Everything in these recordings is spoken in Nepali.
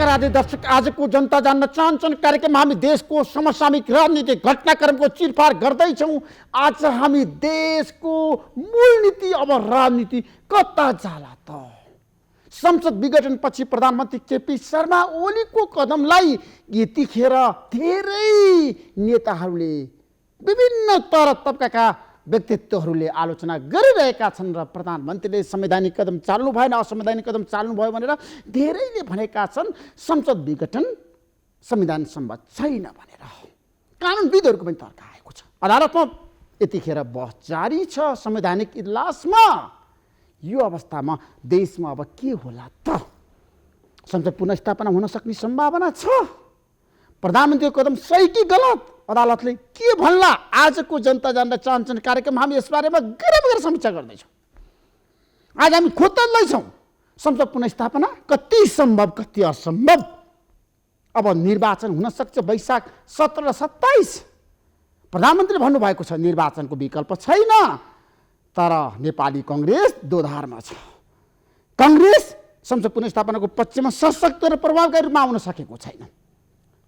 नमस्कार आदि दर्शक, आजको जनता जान्न चाहन्छन् कार्यक्रममा हामी देशको समसामयिक राजनीतिक घटनाक्रमको चिरफार गर्दैछौँ। आज हामी देशको मूलनीति अब राजनीति कता जाला त? संसद विघटनपछि प्रधानमन्त्री केपी शर्मा ओलीको कदमलाई यतिखेर धेरै नेताहरूले, विभिन्न तर तबकाका व्यक्तित्वहरूले आलोचना गरिरहेका छन् र प्रधानमन्त्रीले संवैधानिक कदम चाल्नु भएन, असंवैधानिक कदम चाल्नु भयो भनेर धेरैले भनेका छन्। संसद विघटन संविधान सम्मत छैन भनेर कानुनविदहरूको पनि तर्क आएको छ। अदालतमा यतिखेर बहस जारी छ संवैधानिक इजलासमा। यो अवस्थामा देशमा अब के होला त? संसद पुनर्स्थापना हुन सक्ने सम्भावना छ? प्रधानमन्त्रीको कदम सही कि गलत? अदालतले के भन्ला? आजको जनता जान्न चाहन्छन् कार्यक्रम हामी यसबारेमा गहिरो समीक्षा गर्दैछौँ। आज हामी खोज्दैछौँ संसद पुनर्स्थापना कति सम्भव, कति असम्भव। अब निर्वाचन हुन सक्छ वैशाख 17 र 27। प्रधानमन्त्रीले भन्नुभएको छ निर्वाचनको विकल्प छैन, तर नेपाली कङ्ग्रेस दोधारमा छ। कङ्ग्रेस संसद पुनर्स्थापनाको पक्षमा सशक्त र प्रभावकारी रूपमा आउन सकेको छैन।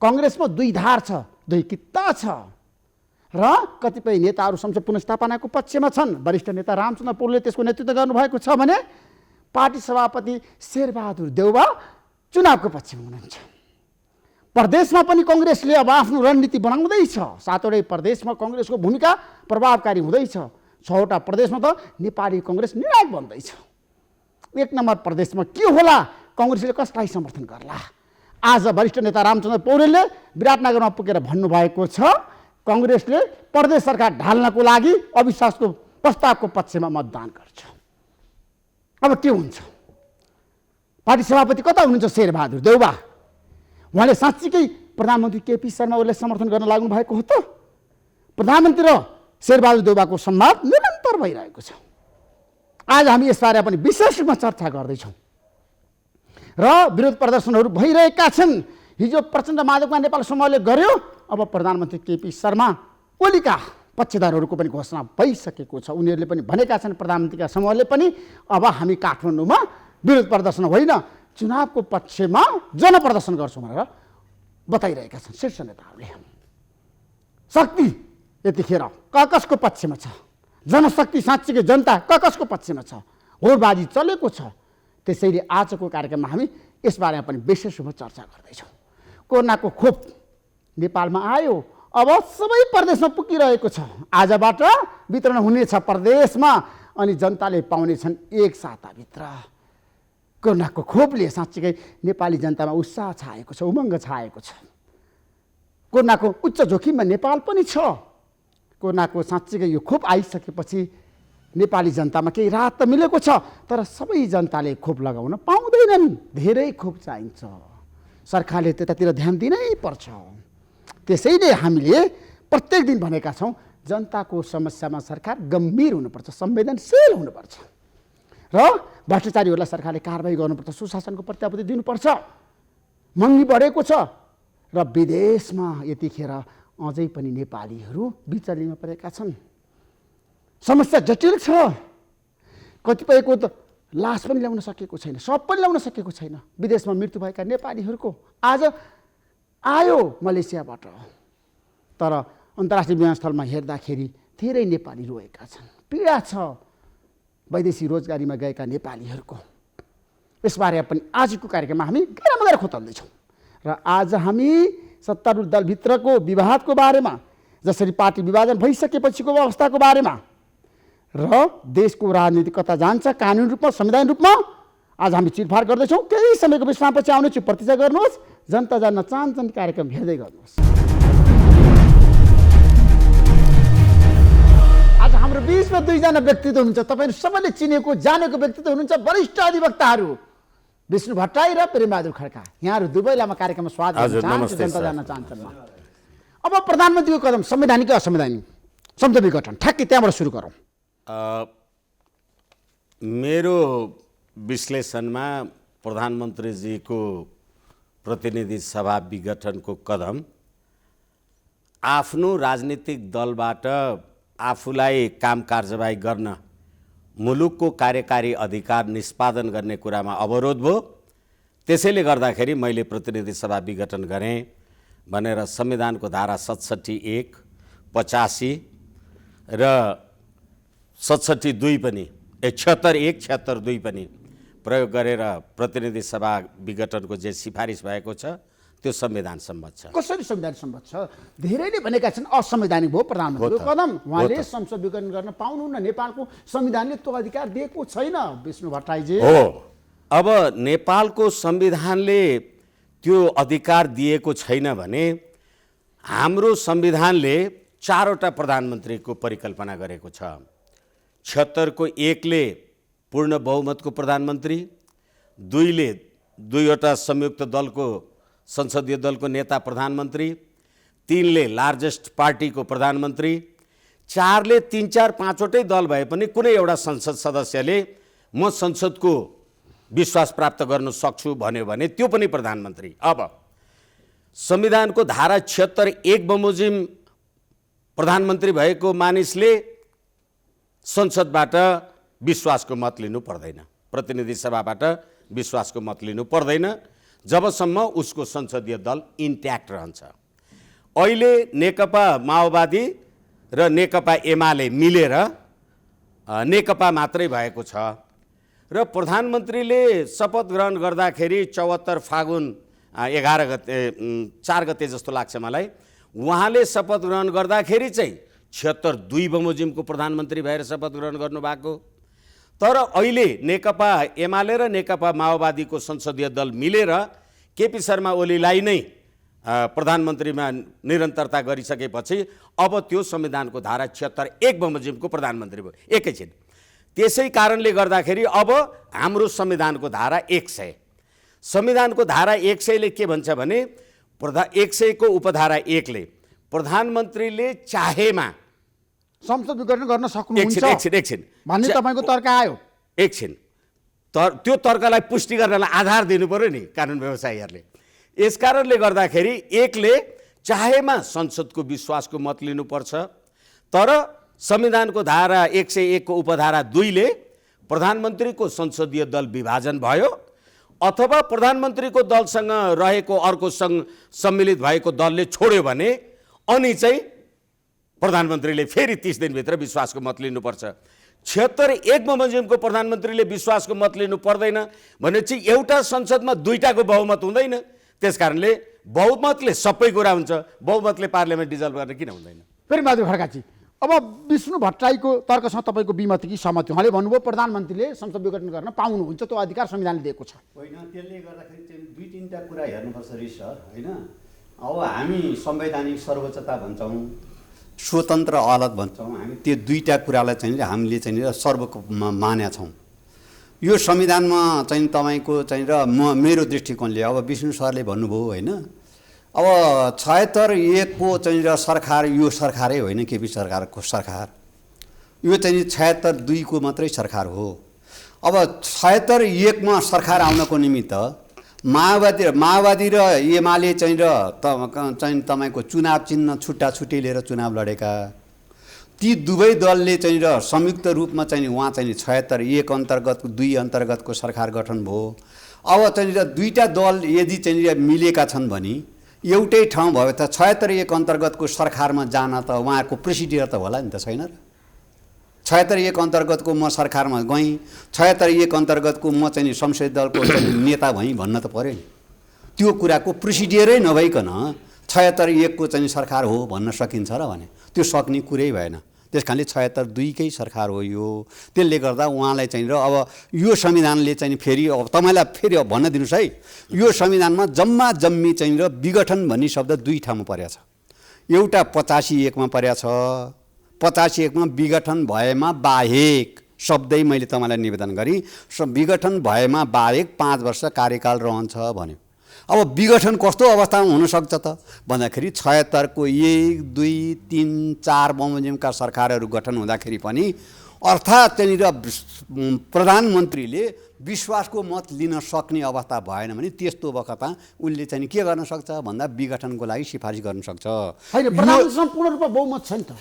कङ्ग्रेसमा दुई धार छ, दुई कित्ता छ र कतिपय नेताहरू संसद पुनर्स्थापनाको पक्षमा छन्। वरिष्ठ नेता रामचन्द्र पौडेलले त्यसको नेतृत्व गर्नुभएको छ भने पार्टी सभापति शेरबहादुर देउवा चुनावको पक्षमा हुनुहुन्छ। प्रदेशमा पनि कङ्ग्रेसले अब आफ्नो रणनीति बनाउँदैछ। 7वटै प्रदेशमा कङ्ग्रेसको भूमिका प्रभावकारी हुँदैछ। 6वटा प्रदेशमा त नेपाली कङ्ग्रेस निर्णायक बन्दैछ। 1 नम्बर प्रदेशमा के होला? कङ्ग्रेसले कसलाई समर्थन गर्ला? आज वरिष्ठ नेता रामचन्द्र पौडेलले विराटनगरमा पुगेर भन्नुभएको छ कङ्ग्रेसले प्रदेश सरकार ढाल्नको लागि अविश्वासको प्रस्तावको पक्षमा मतदान गर्छ। अब के हुन्छ? पार्टी सभापति कता हुनुहुन्छ? शेरबहादुर देउवा। उहाँले साँच्चीकै प्रधानमन्त्री केपी शर्मा ओलीलाई समर्थन गर्न लाग्नु भएको हो त? प्रधानमन्त्री र शेरबहादुर देउवाको संवाद निरन्तर भइरहेको छ। आज हामी यसबारे पनि विशेष रूपमा चर्चा गर्दैछौँ र विरोध प्रदर्शनहरू भइरहेका छन्। हिजो प्रचण्ड माधवका नेपाल समूहले गर्यो, अब प्रधानमन्त्री केपी शर्मा ओलीका पक्षधरहरूको पनि घोषणा भइसकेको छ। उनीहरूले पनि भनेका छन्, प्रधानमन्त्रीका समूहले पनि, अब हामी काठमाडौँमा विरोध प्रदर्शन होइन चुनावको पक्षमा जनप्रदर्शन गर्छौँ भनेर बताइरहेका छन् शीर्ष नेताहरूले। शक्ति यतिखेर कसको पक्षमा छ? जनशक्ति साँच्चीकै जनता कसको पक्षमा छ? होडबाजी चलेको छ। त्यसैले आजको कार्यक्रममा हामी यसबारेमा पनि विशेष रूपमा चर्चा गर्दैछौँ। कोरोनाको खोप नेपालमा आयो, अब सबै प्रदेशमा पुगिरहेको छ। आजबाट वितरण हुनेछ प्रदेशमा अनि जनताले पाउनेछन् 1 साताभित्र। कोरोनाको खोपले साँच्चीकै नेपाली जनतामा उत्साह छाएको छ, उमङ्ग छाएको छ। कोरोनाको उच्च जोखिममा नेपाल पनि छ। कोरोनाको साँच्चीकै यो खोप आइसकेपछि नेपाली जनतामा केही राहत त मिलेको छ, तर सबै जनताले खोप लगाउन पाउँदैनन्। धेरै खोप चाहिन्छ। सरकारले त्यतातिर ध्यान दिनै पर्छ। त्यसैले हामीले प्रत्येक दिन भनेका छौँ जनताको समस्यामा सरकार गम्भीर हुनुपर्छ, संवेदनशील हुनुपर्छ र भ्रष्टाचारीहरूलाई सरकारले कारबाही गर्नुपर्छ, सुशासनको प्रत्याभूति दिनुपर्छ। महँगी बढेको छ र विदेशमा यतिखेर अझै पनि नेपालीहरू बिचलीमा परेका छन्। समस्या जटिल छ। कतिपयको त लास पनि ल्याउन सकेको छैन, शव पनि ल्याउन सकेको छैन। विदेशमा मृत्यु भएका नेपालीहरूको आज आयो मलेसियाबाट, तर अन्तर्राष्ट्रिय विमानस्थलमा हेर्दाखेरि धेरै नेपाली रोएका छन्। पीडा छ वैदेशिक रोजगारीमा गएका नेपालीहरूको। यसबारे पनि आजको कार्यक्रममा हामी गएर खोतल्दैछौँ र आज हामी सत्तारूढ दलभित्रको विवादको बारेमा, जसरी पार्टी विभाजन भइसकेपछिको अवस्थाको बारेमा र देशको राजनीति कता जान्छ कानुनी रूपमा, संवैधानिक रूपमा आज हामी चिरफार गर्दैछौँ। केही समयको विश्रामपछि आउनेछु। प्रतीक्षा गर्नुहोस्। जनता जान्न चाहन्छन् कार्यक्रम हेर्दै गर्नुहोस्। आज हाम्रो बिचमा 2 जना व्यक्तित्व हुनुहुन्छ। तपाईँहरू सबैले चिनेको जानेको व्यक्तित्व हुनुहुन्छ वरिष्ठ अधिवक्ताहरू विष्णु भट्टराई र प्रेमबहादुर खड्का। यहाँहरू दुवैलाई म कार्यक्रममा स्वागत गर्न चाहन्छु। जनता जान्न चाहन्छन्। अब प्रधानमन्त्रीको कदम संवैधानिक कि असंवैधानिक? संसद विघटन ठ्याक्कै त्यहाँबाट सुरु गरौँ। मेरो विश्लेषणमा प्रधानमन्त्रीजीको प्रतिनिधि सभा विघटनको कदम आफ्नो राजनीतिक दलबाट आफूलाई काम कारबाही गर्न, मुलुकको कार्यकारी अधिकार निष्पादन गर्ने कुरामा अवरोध भयो। त्यसैले गर्दाखेरि मैले प्रतिनिधि सभा विघटन गरेँ भनेर संविधानको धारा 67(1), 85 र 67(2) पनि 76(1), 76(2) पनि प्रयोग गरेर प्रतिनिधि सभा विघटनको जे सिफारिस भएको छ त्यो संविधान सम्मत छ। कसरी संविधान सम्मत छ? धेरैले भनेका छन् असंवैधानिक भयो प्रधानमन्त्री कदम, उहाँले संसद विघटन गर्न पाउनुहुन्न, नेपालको संविधानले त्यो अधिकार दिएको छैन। विष्णु भट्टराईजी हो, अब नेपालको संविधानले त्यो अधिकार दिएको छैन भने हाम्रो संविधानले 4वटा प्रधानमन्त्रीको परिकल्पना गरेको छ। 76 को 1 ले पूर्ण बहुमतको प्रधानमन्त्री, 2 ले 2वटा संयुक्त दलको संसदीय दलको नेता प्रधानमन्त्री, 3 ले लार्जेस्ट पार्टीको प्रधानमन्त्री, 4 ले 3, 4, 5वटै दल भए पनि कुनै एउटा संसद सदस्यले म संसदको विश्वास प्राप्त गर्न सक्छु भन्यो भने त्यो पनि प्रधानमन्त्री। अब संविधानको धारा 76(1) बमोजिम प्रधानमन्त्री भएको मानिसले संसदबाट विश्वासको मत लिनु पर्दैन, प्रतिनिधि सभाबाट विश्वासको मत लिनु पर्दैन जबसम्म उसको संसदीय दल इन्ट्याक्ट रहन्छ। अहिले नेकपा माओवादी र नेकपा एमाले मिलेर नेकपा मात्रै भएको छ र प्रधानमन्त्रीले शपथ ग्रहण गर्दाखेरि 74 फागुन 11 गते 4 गते जस्तो लाग्छ मलाई, उहाँले शपथ ग्रहण गर्दाखेरि चाहिँ 76(2) बमोजिमको प्रधानमन्त्री भएर शपथ ग्रहण गर्नुभएको। तर अहिले नेकपा एमाले र नेकपा माओवादीको संसदीय दल मिलेर केपी शर्मा ओलीलाई नै प्रधानमन्त्रीमा निरन्तरता गरिसकेपछि अब त्यो संविधानको धारा 76(1) बमोजिमको प्रधानमन्त्री भयो एकैछिन। त्यसै कारणले गर्दाखेरि अब हाम्रो संविधानको धारा 100, संविधानको धारा 100 ले के भन्छ भने 100 को उपधारा 1 ले प्रधानमन्त्रीले चाहेमा संसद विघटन गर्न सक्नुहुन्छ एकछिन भन्ने तपाईको तर्क आयो। एकछिन त्यो तर्कलाई पुष्टि गर्नलाई आधार दिनु पर्यो नि कानुन व्यवसायीहरूले। यसकारणले गर्दाखेरि 1 ले चाहेमा संसदको विश्वासको मत लिनुपर्छ, तर संविधानको धारा 101 को उपधारा 2 ले प्रधानमन्त्रीको संसदीय दल विभाजन भयो अथवा प्रधानमन्त्रीको दलसँग रहेको अर्को सम्मिलित भएको दलले छोड्यो भने अनि चाहिँ प्रधानमन्त्रीले फेरि 30 दिनभित्र विश्वासको मत लिनुपर्छ। 76(1) बमोजिमको प्रधानमन्त्रीले विश्वासको मत लिनु पर्दैन भने चाहिँ एउटा संसदमा 2टाको बहुमत हुँदैन। त्यसकारणले बहुमतले सबै कुरा हुन्छ, बहुमतले पार्लियामेन्ट डिजल्भ गर्न किन हुँदैन? फेरि बहादुर खड्काजी, अब विष्णु भट्टराईको तर्कसँग तपाईँको विमति कि सहमति? उहाँले भन्नुभयो प्रधानमन्त्रीले संसद विघटन गर्न पाउनुहुन्छ, त्यो अधिकार संविधानले दिएको छ। होइन, त्यसले गर्दाखेरि चाहिँ 2-3टा कुरा हेर्नुपर्छ सर, होइन? अब हामी संवैधानिक सर्वोच्चता भन्छौँ, स्वतन्त्र अदालत भन्छौँ, हामी त्यो 2टा कुरालाई चाहिँ हामीले चाहिँ मानेका छौँ। यो संविधानमा चाहिँ तपाईँको चाहिँ र मेरो दृष्टिकोणले अब विष्णु सरले भन्नुभयो होइन, अब 76(1) को चाहिँ र सरकार यो सरकारै होइन, केपी सरकारको सरकार, यो चाहिँ 76(2) को मात्रै सरकार हो। अब 76(1) मा सरकार आउनको निमित्त माओवादी र एमाले चाहिँ तपाईँको चुनाव चिन्ह छुट्टा छुट्टै लिएर चुनाव लडेका ती दुवै दलले चाहिँ र संयुक्त रूपमा चाहिँ उहाँ चाहिँ 76(1) अन्तर्गतको 2 अन्तर्गतको सरकार गठन भयो। अब चाहिँ र 2टा दल यदि चाहिँ मिलेका छन् भने एउटै ठाउँ भयो त 76(1) अन्तर्गतको सरकारमा जान त उहाँको प्रोसिडियर त होला नि त, छैन र? 76(1) अन्तर्गतको म सरकारमा गएँ, 76(1) अन्तर्गतको म चाहिँ संसदीय दलको नेता भएँ भन्न त पर्यो नि। त्यो कुराको प्रोसिडियरै नभइकन 76(1) को चाहिँ सरकार हो भन्न सकिन्छ र भने त्यो सक्ने कुरै भएन। त्यस कारणले 76(2) कै सरकार हो यो। त्यसले गर्दा उहाँलाई चाहिँ र अब यो संविधानले चाहिँ फेरि अब तपाईँलाई फेरि भन्न दिनुहोस् है, यो संविधानमा जम्मा जम्मी चाहिँ र विघटन भन्ने शब्द 2 ठाउँमा परेको छ। एउटा 85(1) मा परेको छ, 85(1) मा विघटन भएमा बाहेक शब्दै मैले तपाईँलाई निवेदन गरेँ, विघटन भएमा बाहेक 5 वर्ष कार्यकाल रहन्छ भन्यो। अब विघटन कस्तो अवस्थामा हुनसक्छ त भन्दाखेरि 76 को 1, 2, 3, 4 बमोजिमका सरकारहरू गठन हुँदाखेरि पनि अर्थात् त्यहाँनिर प्रधानमन्त्रीले विश्वासको मत लिन सक्ने अवस्था भएन भने त्यस्तो बखतमा उसले चाहिँ के गर्न सक्छ भन्दा विघटनको लागि सिफारिस गर्न सक्छ। होइन, प्रधानमन्त्रीसँग पूर्ण रूपमा बहुमत छैन त।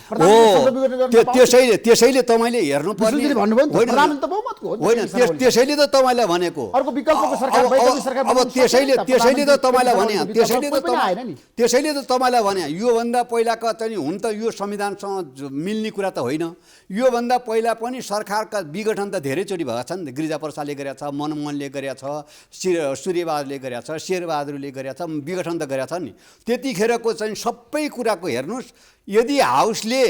त्यसैले तपाईँले हेर्नुपर्ने होइन, त्यसैले त तपाईँलाई भनेको। अर्को विकल्पको सरकार वैकल्पिक सरकार अब त्यसैले त तपाईँलाई भने त्यसैले त तपाईँलाई भने योभन्दा पहिलाका चाहिँ हुन त यो संविधानसँग मिल्ने कुरा त होइन। योभन्दा पहिला पनि सरकारका विघटन त धेरैचोटि भएका छन्। गिरिजाप्रसादले गरेका छ, मनमोहनले गरेका छ, सूर्यबहादुरले गरेका छ, शेरबहादुरले गरेका छ, विघटन त गरेका छन् नि। त्यतिखेरको चाहिँ सबै कुराको हेर्नुहोस्, यदि हाउसले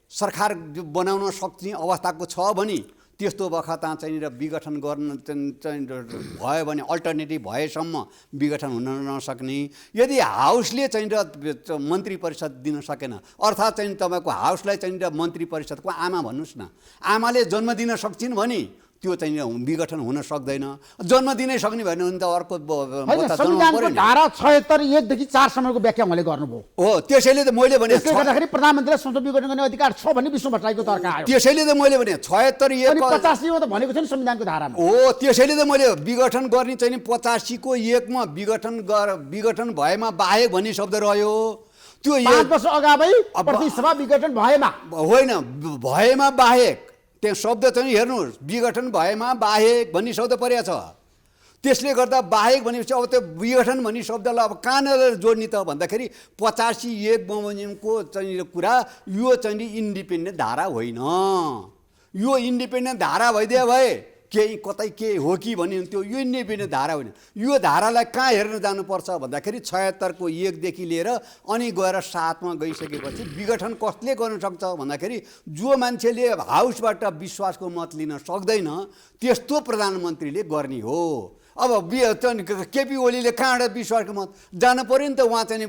सरकार बनाउन सक्ने अवस्थाको छ भने त्यस्तो बखतमा चाहिँ र विघटन गर्न चाहिँ भयो भने अल्टरनेटिभ भएसम्म विघटन हुन नसक्ने। यदि हाउसले चाहिँ र मन्त्री परिषद दिन सकेन, अर्थात् चाहिँ तपाईँको हाउसलाई चाहिँ र मन्त्री परिषदको आमा भन्नुहोस् न, आमाले जन्म दिन सक्छिन् भने त्यो चाहिँ विघटन हुन सक्दैन। जन्म दिनै सक्ने भने त अर्को संविधानको धारा 76 1 देखि 4 सम्मको व्याख्या उहाँले गर्नुभयो। हो, त्यसैले त मैले भने त्यसले गर्दाखेरि प्रधानमन्त्रीलाई संसद विघटन गर्ने अधिकार छ भन्ने विष्णु भट्टराईको तर्क आयो। त्यसैले त मैले भने 76 1 85 मा त भनेको छैन संविधानको धारामा। हो, त्यसैले त मैले विघटन गर्ने चाहिँ 85 को 1 मा विघटन भएमा बाहेक भन्ने शब्द रह्यो। त्यो 5 वर्ष अगावै प्रतिसभा विघटन भएमा होइन, भएमा बाहेक त्यहाँ शब्द चाहिँ हेर्नुहोस्, विघटन भएमा बाहेक भन्ने शब्द परेको छ। त्यसले गर्दा बाहेक भनेपछि अब त्यो विघटन भन्ने शब्दलाई अब कहाँनिर जोड्ने त भन्दाखेरि 85 1 बमोजिमको चाहिँ कुरा यो चाहिँ इन्डिपेन्डेन्ट धारा होइन। यो इन्डिपेन्डेन्ट धारा भइदियो भए केही कतै के हो कि भन्ने त्यो यो इन्डिपेन्डेन्ट धारा होइन। यो धारालाई कहाँ हेर्न जानुपर्छ भन्दाखेरि 76 को 1 देखि लिएर अनि गएर 7 मा गइसकेपछि विघटन कसले गर्न सक्छ भन्दाखेरि जो मान्छेले हाउसबाट विश्वासको मत लिन सक्दैन त्यस्तो प्रधानमन्त्रीले गर्ने हो। अब केपी ओलीले कहाँबाट विश्वासको मत जानु पर्यो नि त, उहाँ चाहिँ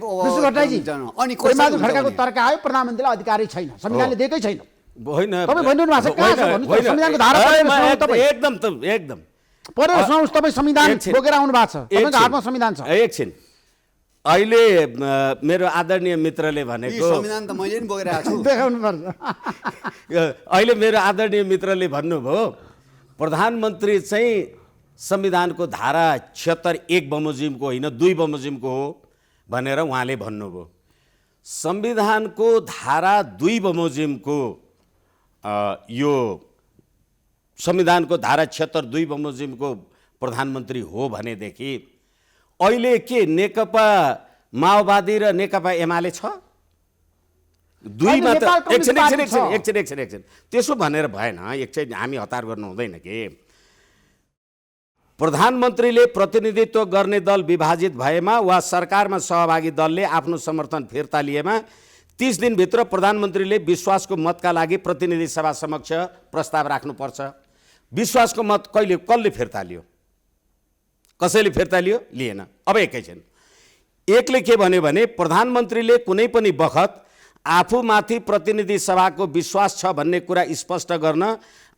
अनि खड्काको तर्क आयो प्रधानमन्त्रीलाई अधिकारै छैन, संविधानले दिएकै छैन। होइन एकदम तपाईँ संविधान बोकेर आउनु भएको छ, तपाईँको हातमा संविधान छ। एकछिन, अहिले मेरो आदरणीय मित्रले भनेको संविधान त मैले नि बोकेर आएको छु, देखाउनु पर्छ। अहिले मेरो आदरणीय मित्रले भन्नुभयो प्रधानमन्त्री चाहिँ संविधानको धारा 76 1 बमोजिमको होइन 2 बमोजिमको हो भनेर उहाँले भन्नुभयो। संविधानको धारा 2 बमोजिमको यो संविधानको धारा 76 2 बमोजिमको प्रधानमन्त्री हो भनेदेखि अहिले के नेकपा माओवादी र नेकपा एमाले छ? दुई मात्र। एकछिन त्यसो भनेर भएन, एकछिन हामी हतार गर्नु हुँदैन कि प्रधानमन्त्रीले प्रतिनिधित्व गर्ने दल विभाजित भएमा वा सरकारमा सहभागी दलले आफ्नो समर्थन फिर्ता लिएमा 30 दिनभित्र प्रधानमन्त्रीले विश्वासको मतका लागि प्रतिनिधि सभा समक्ष प्रस्ताव राख्नुपर्छ। विश्वासको मत कसले फिर्ता लियो? कसैले फिर्ता लियो? लिएन। अब एकैछिन एकले के भन्यो भने प्रधानमन्त्रीले कुनै पनि बखत आफूमाथि प्रतिनिधि सभाको विश्वास छ भन्ने कुरा स्पष्ट गर्न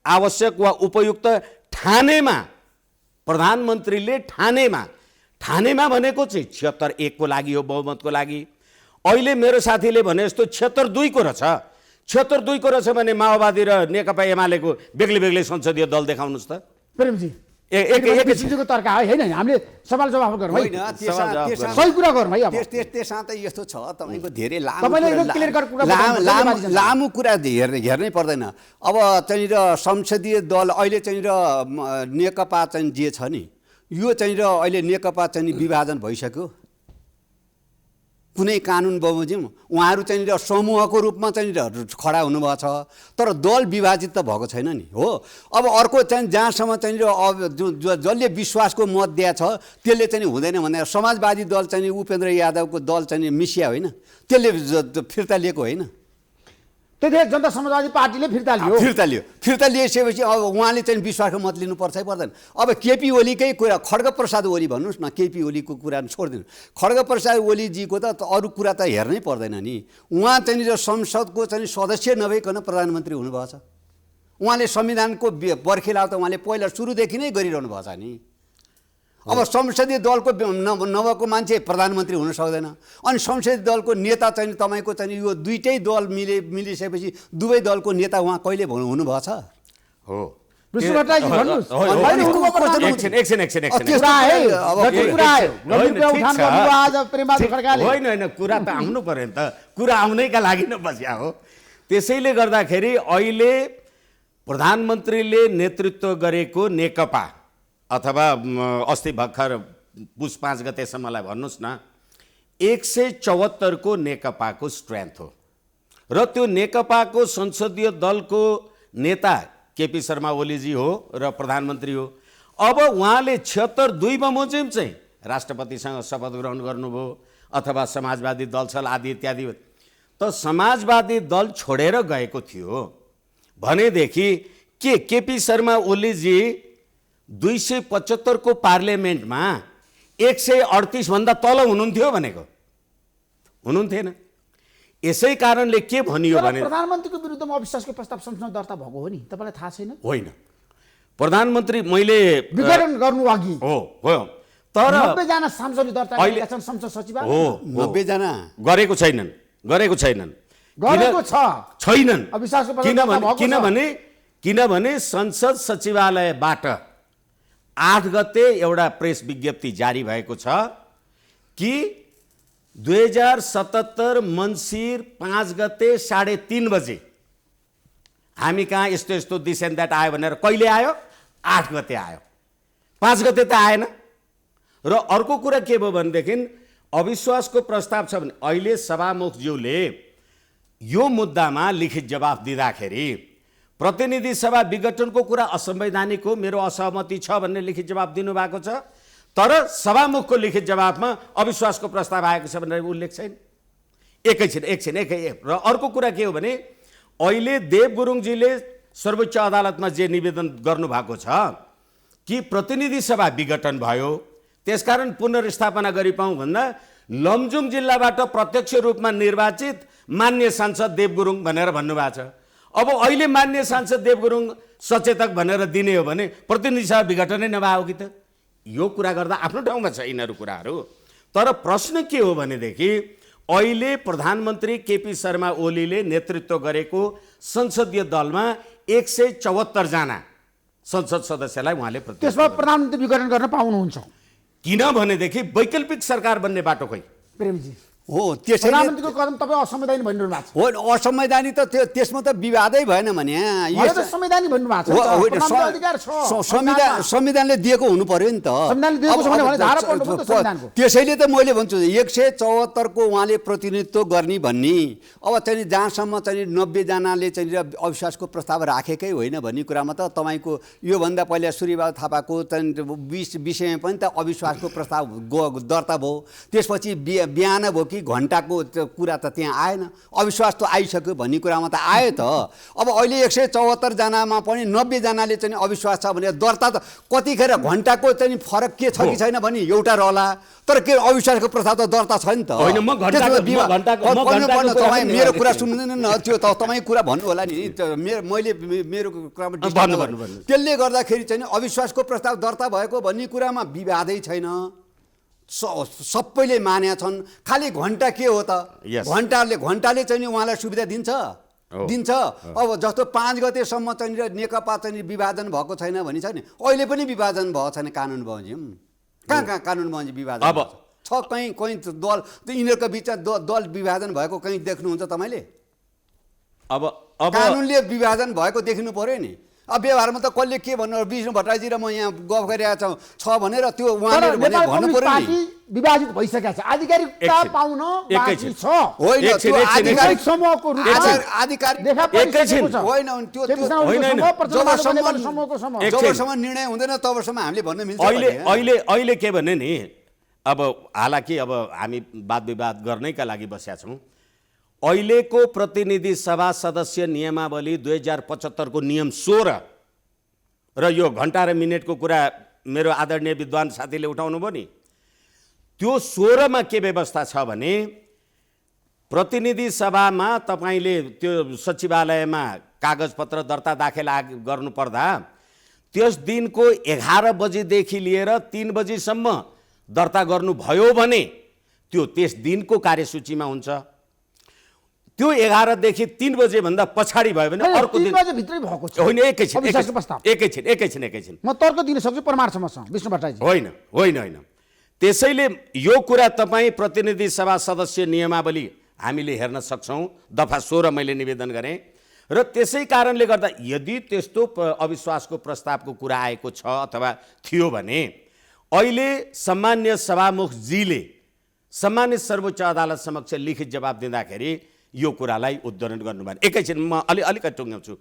आवश्यक वा उपयुक्त ठानेमा प्रधानमन्त्रीले ठानेमा भनेको चाहिँ 76 1 को लागि हो, बहुमतको लागि। अहिले मेरो साथीले भने जस्तो 76 2 को रहेछ। 76 2 को रहेछ भने माओवादी र नेकपा एमालेको बेग्लै संसदीय दल देखाउनुहोस् त। प्रेमजी एकैछिनको तर्क आयो होइन, हामीले सवाल जवाफ गरौँ है, सही कुरा गरौँ है। अब त्यसमा त यस्तो छ, तपाईँको धेरै लामो लामो कुरा हेर्नै पर्दैन। अब चाहिँ र संसदीय दल अहिले चाहिँ र नेकपा चाहिँ जे छ नि, यो चाहिँ र अहिले नेकपा चाहिँ विभाजन भइसक्यो। कुनै कानुन बमोजिम उहाँहरू चाहिँ समूहको रूपमा चाहिँ खडा हुनुभएको छ, तर दल विभाजित त भएको छैन नि। हो, अब अर्को चाहिँ जहाँसम्म चाहिँ अब जसले विश्वासको मत दिएको छ त्यसले चाहिँ हुँदैन भने समाजवादी दल चाहिँ उपेन्द्र यादवको दल चाहिँ मिसिया होइन, त्यसले फिर्ता लिएको होइन। त्यति जनता समाजवादी पार्टीले फिर्ता लिएपछि अब उहाँले चाहिँ विश्वासको मत लिनुपर्छ है पर्दैन। अब केपी ओलीकै कुरा, खड्गप्रसाद ओली भन्नुहोस् न, केपी ओलीको कुरा छोडिदिनु, खड्गप्रसाद ओलीजीको त अरू कुरा त हेर्नै पर्दैन नि। उहाँ चाहिँ संसदको चाहिँ सदस्य नभइकन प्रधानमन्त्री हुनुभएको छ। उहाँले संविधानको बर्खेलाउ त उहाँले पहिला सुरुदेखि नै गरिरहनु भएको छ नि। अब संसदीय दलको नभएको मान्छे प्रधानमन्त्री हुन सक्दैन। अनि संसदीय दलको नेता चाहिँ तपाईँको चाहिँ यो दुईटै दल मिलिसकेपछि दुवै दलको नेता उहाँ कहिले हुनुभएको छ? हो, विष्णु भट्टराईजी भन्नुहोस्। होइन, एकछिन कुरा आयो, जति कुरा आयो, गम्भीर उठान गर्नुभयो आज प्रेमबहादुर खड्काले। होइन कुरा त आउनु पर्यो नि त, कुरा आउनैका लागि न बस्या हो। त्यसैले गर्दाखेरि अहिले प्रधानमन्त्रीले नेतृत्व गरेको नेकपा अथवा अस्ति भर्खर पुस 5 गतेसम्मलाई भन्नुहोस् न, 174 को नेकपाको स्ट्रेन्थ हो र त्यो नेकपाको संसदीय दलको नेता केपी शर्मा ओलीजी हो र प्रधानमन्त्री हो। अब उहाँले 76 बमोजिम चाहिँ राष्ट्रपतिसँग शपथ ग्रहण गर्नुभयो अथवा समाजवादी दल छ आदि इत्यादि। त समाजवादी दल छोडेर गएको थियो भनेदेखि के केपी शर्मा ओलीजी 275 को पार्लियामेन्टमा 138 भन्दा तल हुनुहुन्थ्यो भनेको? हुनुहुन्थेन। यसै कारणले के भनियो भने प्रधानमन्त्रीको विरुद्धमा अविश्वासको प्रस्ताव संसदमा दर्ता भएको हो नि, तपाईँलाई थाहा छैन? होइन, प्रधानमन्त्री मैले विघटन गर्नु अघि हो तर 90 जना सांसदले दर्ता गरेका छन् संसद सचिवालय। हो 90 जना गरेको छैनन् गरेको छ छैनन्। अविश्वासको प्रस्ताव भएको छ। किनभने संसद सचिवालयबाट 8 गते एउटा प्रेस विज्ञप्ति जारी भएको छ कि 2077 मन्सिर 5 गते 3:30 बजे हामी कहाँ यस्तो यस्तो दिस एन्ड द्याट आयो भनेर। कहिले आयो? 8 गते आयो, 5 गते त आएन। र अर्को कुरा के भयो भनेदेखि अविश्वासको प्रस्ताव छ भने अहिले सभामुखज्यूले यो मुद्दामा लिखित जवाफ दिँदाखेरि प्रतिनिधि सभा विघटनको कुरा असंवैधानिक हो, मेरो असहमति छ भन्ने लिखित जवाफ दिनुभएको छ। तर सभामुखको लिखित जवाफमा अविश्वासको प्रस्ताव आएको छ भनेर उल्लेख छैन। एकैछिन र अर्को कुरा के हो भने अहिले देव गुरुङजीले सर्वोच्च अदालतमा जे निवेदन गर्नुभएको छ कि प्रतिनिधि सभा विघटन भयो त्यसकारण पुनर्स्थापना गरिपाउँ भन्दा लमजुङ जिल्लाबाट प्रत्यक्ष रूपमा निर्वाचित मान्य सांसद देव गुरुङ भनेर भन्नुभएको छ। अब अहिले मान्य सांसद देव गुरुङ सचेतक भनेर दिने हो भने प्रतिनिधि सभा विघटनै नभएको कि त? यो कुरा गर्दा आफ्नो ठाउँमा छ यिनीहरू कुराहरू। तर प्रश्न के हो भनेदेखि अहिले प्रधानमन्त्री केपी शर्मा ओलीले नेतृत्व गरेको संसदीय दलमा 174 जना संसद सदस्यलाई उहाँले त्यसमा प्रधानमन्त्री विघटन गर्न पाउनुहुन्छ किनभनेदेखि वैकल्पिक सरकार बन्ने बाटो खोइ प्रेमजी हो। त्यसैले प्रधानमन्त्रीको कदम तपाईँ असंवैधानिक भनिरहनु भएको छ। हो, असंवैधानिक त त्यसमा त विवादै भएन भने संवैधानिक भन्नुभएको छ। संविधानले दिएको हुनु पर्यो नि त। त्यसैले त मैले भन्छु 174 को उहाँले प्रतिनिधित्व गर्ने भन्ने। अब चाहिँ जहाँसम्म चाहिँ 90 जनाले चाहिँ अविश्वासको प्रस्ताव राखेकै होइन भन्ने कुरामा त तपाईँको योभन्दा पहिला सूर्यबहादुर थापाको चाहिँ विषयमा पनि त अविश्वासको प्रस्ताव दर्ता भयो। त्यसपछि बिहान भयो कि घण्टाको कुरा त त्यहाँ आएन। अविश्वास त आइसक्यो भन्ने कुरामा त आयो त। अब अहिले 174 जनामा पनि 90 जनाले चाहिँ अविश्वास छ भने दर्ता त कतिखेर घण्टाको चाहिँ फरक के छ कि छैन भने एउटा रहला। तर के अविश्वासको प्रस्ताव त दर्ता छ नि त। मेरो कुरा सुन्दैन न, त्यो त तपाईँ कुरा भन्नु होला नि। मैले मेरो कुरामा त्यसले गर्दाखेरि चाहिँ अविश्वासको प्रस्ताव दर्ता भएको भन्ने कुरामा विवादै छैन। सबैले मान्या छन्। खालि घण्टा के हो त? घण्टाले चाहिँ उहाँलाई सुविधा दिन्छ। अब जस्तो 5 गतेसम्म चाहिँ नेकपा चाहिँ विभाजन भएको छैन भनी छ नि, अहिले पनि विभाजन भएको छैन कानुन बमोजिम। कहाँ कानुन बमोजिम विभाजन छ? कहीँ दल यिनीहरूको बिचमा दल विभाजन भएको कहीँ देख्नुहुन्छ तपाईँले? अब कानुनले विभाजन भएको देखिनु पर्यो नि। अब व्यवहारमा त कसले के भन्नु, विष्णु भट्टराईजी र म यहाँ गफ गरिरहेको छ भनेर त्यो उहाँले भन्नु पर्यो नि। विभाजित भइसकेको छ, आधिकारिकता पाउन बाँकी छ। होइन, त्यो आधिकारिक समूहको रूपमा आधिकारिक होइन, त्यो जबसम्म निर्णय हुँदैन तबसम्म हामीले भन्न मिल्छ। अहिले के भने नि, अब हालाकि अब हामी वाद विवाद गर्नैका लागि बसेका छौँ। अहिलेको प्रतिनिधि सभा सदस्य नियमावली 2075 को नियम 16 र यो घण्टा र मिनेटको कुरा मेरो आदरणीय विद्वान साथीले उठाउनु भयो नि, त्यो 16 मा के व्यवस्था छ भने प्रतिनिधि सभामा तपाईँले त्यो सचिवालयमा कागजपत्र दर्ता दाखिल गर्नुपर्दा त्यस दिनको 11 बजेदेखि लिएर 3 बजेसम्म दर्ता गर्नुभयो भने त्यो त्यस दिनको कार्यसूचीमा हुन्छ। त्यो 11 देखि 3 बजे भन्दा पछाडि भयो भने अर्को 3 दिन बजे भित्रै भएको छ। होइन, अविश्वासको प्रस्ताव। एकैछिन। म तर्क दिन सक्छु, प्रमाण छ मसँग विष्णु भट्टराईजी। होइन। त्यसैले यो कुरा तपाईँ प्रतिनिधि सभा सदस्य नियमावली हामीले हेर्न सक्छौँ, दफा 16 मैले निवेदन गरेँ। र त्यसै कारणले गर्दा यदि त्यस्तो अविश्वासको प्रस्तावको कुरा आएको छ अथवा थियो भने अहिले सम्मान्य सभामुखजीले सम्मानित सर्वोच्च अदालत समक्ष लिखित जवाब दिँदाखेरि यो कुरालाई उद्धरण गर्नुभयो। एकैछिन म अलिकति टुङ्ग्याउँछु।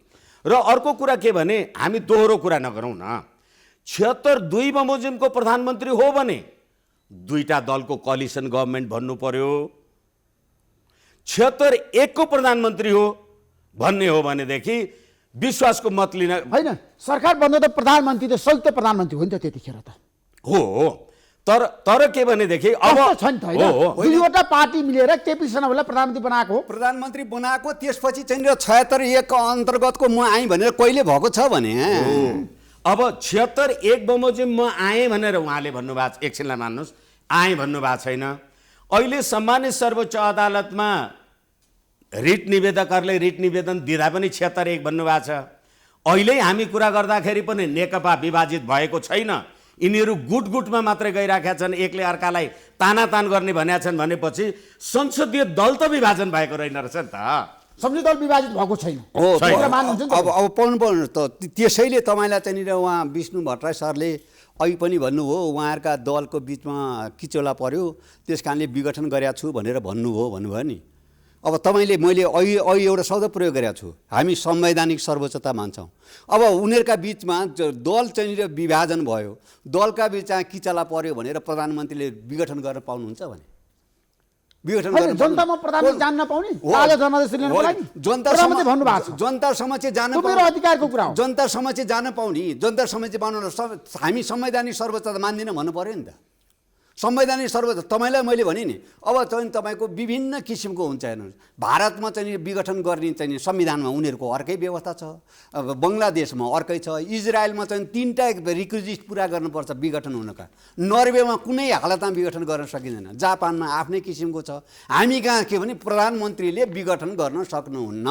र अर्को कुरा के भने हामी दोहोरो कुरा नगरौँ न। 76 2 बमोजिमको प्रधानमन्त्री हो भने दुईटा दलको कोअलिसन गभर्नमेन्ट भन्नु पर्यो। 76 1 को प्रधानमन्त्री हो भन्ने हो भनेदेखि विश्वासको मत लिन होइन, सरकार बन्द त प्रधानमन्त्री त संयुक्त प्रधानमन्त्री हो नि त त्यतिखेर त। हो तर के भनेदेखि अब छ नि त होइन, दुईवटा पार्टी मिलेर केपी शर्मालाई प्रधानमन्त्री बनाएको हो। प्रधानमन्त्री बनाएको त्यसपछि चाहिँ 76 1 को अन्तर्गतको म आएँ भनेर कहिले भएको छ भने अब 76 1 बमोजिम म आएँ भनेर उहाँले भन्नुभएको छ। एकछिनलाई मान्नुहोस्, आएँ भन्नुभएको छैन। अहिले सम्मानित सर्वोच्च अदालतमा रिट निवेदकहरूले रिट निवेदन दिँदा पनि 76 1 भन्नुभएको छ। अहिले हामी कुरा गर्दाखेरि पनि नेकपा विभाजित भएको छैन। यिनीहरू गुटमा मात्रै गइराखेका छन्, एकले अर्कालाई तानातान गर्ने भनेका छन् भनेपछि संसदीय दल त विभाजन भएको रहेन रहेछ नि त। संसदीय दल विभाजित भएको छैन। अब पाउनु त त्यसैले तपाईँलाई चाहिँ उहाँ विष्णु भट्टराई सरले अहिले पनि भन्नुभयो उहाँहरूका दलको बिचमा किचोला पर्यो, त्यस कारणले विघटन गरेका छु भनेर भन्नुभयो नि। अब मैले अहिले एउटा शब्द प्रयोग गरेको छु, हामी संवैधानिक सर्वोच्चता मान्छौँ। अब उनीहरूका बिचमा दल चाहिँ विभाजन भयो, दलका बिचमा किचला पर्यो भनेर प्रधानमन्त्रीले विघटन गर्न पाउनुहुन्छ भने विघटन गर्न जनतामा प्रधानमन्त्री जान्न पाउने ताजा जनादेश लिनको लागि प्रधानमन्त्री भन्नुभएको छ। जनता समक्ष जान त्यो मेरो अधिकारको कुरा हो। जनता समक्ष जान पाउने, जनता समक्ष पाउनु हामी संवैधानिक सर्वोच्चता मान्दिनँ भन्नु पर्यो नि त। संवैधानिक सर्वोच्च तपाईँलाई मैले भने नि, अब चाहिँ तपाईँको विभिन्न किसिमको हुन्छ हेर्नुहोस्। भारतमा चाहिँ विघटन गर्ने चाहिँ संविधानमा उनीहरूको अर्कै व्यवस्था छ, अब बङ्गलादेशमा अर्कै छ, इजरायलमा चाहिँ 3टा रिक्विजिट पुरा गर्नुपर्छ विघटन हुनका, नर्वेमा कुनै हालतमा विघटन गर्न सकिँदैन, जापानमा आफ्नै किसिमको छ। हामी कहाँ के भने प्रधानमन्त्रीले विघटन गर्न सक्नुहुन्न।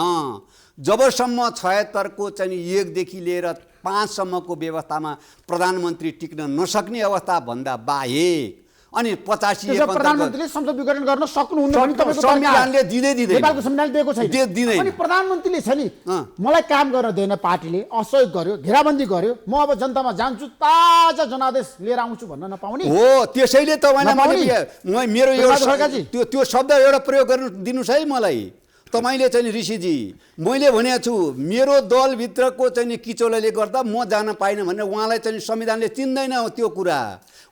जबसम्म 76 को चाहिँ 1 देखि लिएर 5 सम्मको व्यवस्थामा प्रधानमन्त्री टिक्न नसक्ने अवस्था भन्दा बाहेक अनि 85 प्रधानमन्त्रीले संसद विघटन गर्न सक्नुहुन्न भने तपाईको संविधानले दिँदैन, नेपालको संविधानले दिएको छैन, दिँदैन। अनि प्रधानमन्त्रीले छ नि मलाई काम गर्न दिएन, पार्टीले असहयोग गर्यो, घेराबन्दी गर्यो, म अब जनतामा जान्छु ताजा जनादेश लिएर आउँछु भन्न नपाउने हो। त्यसैले तपाईँलाई मेरो एउटा त्यो शब्द एउटा प्रयोग गर्न दिनुस् है मलाई। तपाईँले चाहिँ ऋषिजी मैले भनेको छु मेरो दलभित्रको चाहिँ किचोलाले गर्दा म जान पाइनँ भनेर उहाँलाई चाहिँ संविधानले चिन्दैन त्यो कुरा।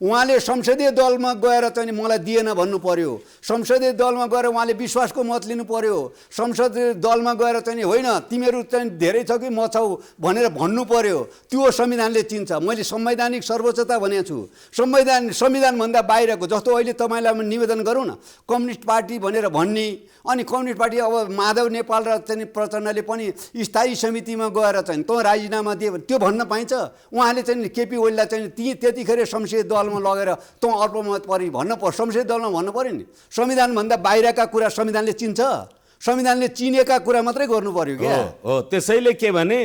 उहाँले संसदीय दलमा गएर चाहिँ मलाई दिएन भन्नु पर्यो, संसदीय दलमा गएर उहाँले विश्वासको मत लिनु पर्यो, संसदीय दलमा गएर चाहिँ होइन तिमीहरू चाहिँ धेरै छ कि म छौ भनेर भन्नु पर्यो, त्यो संविधानले चिन्छ। मैले संवैधानिक सर्वोच्चता भनेको छु। संविधानभन्दा बाहिरको जस्तो अहिले तपाईँलाई म निवेदन गरौँ न, कम्युनिस्ट पार्टी भनेर भन्ने, अनि कम्युनिस्ट पार्टी अब माधव नेपाल र चाहिँ प्रचण्डले पनि स्थायी समितिमा गएर चाहिँ तँ राजीनामा दिए त्यो भन्न पाइन्छ। उहाँले चाहिँ केपी ओलीलाई चाहिँ त्यतिखेर संसदीय दलमा लगेर तँ अल्पमत परि भन्न पर्छ, संसदीय दलमा भन्नु पऱ्यो नि। संविधानभन्दा बाहिरका कुरा संविधानले चिन्छ, संविधानले चिनेका कुरा मात्रै गर्नु पर्यो क्या। हो त्यसैले के भने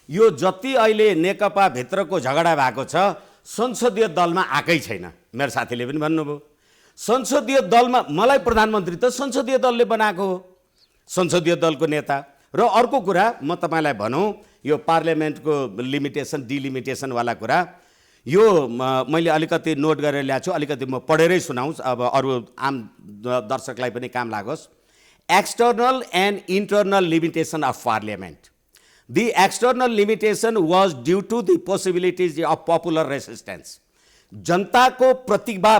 यो जति अहिले नेकपा भित्रको झगडा भएको छ संसदीय दलमा आएकै छैन। मेरो साथीले पनि भन्नुभयो संसदीय दलमा मलाई प्रधानमन्त्री त संसदीय दलले बनाएको हो, संसदीय दलको नेता। र अर्को कुरा म तपाईँलाई भनौँ यो पार्लियामेन्टको लिमिटेसन डिलिमिटेसनवाला कुरा, यो मैले अलिकति नोट गरेर ल्याएको छु, अलिकति म पढेरै सुनाउँछु अब अरू आम दर्शकलाई पनि काम लागोस्। External and internal limitation of parliament. The external limitation was due to the possibilities of popular resistance. जनताको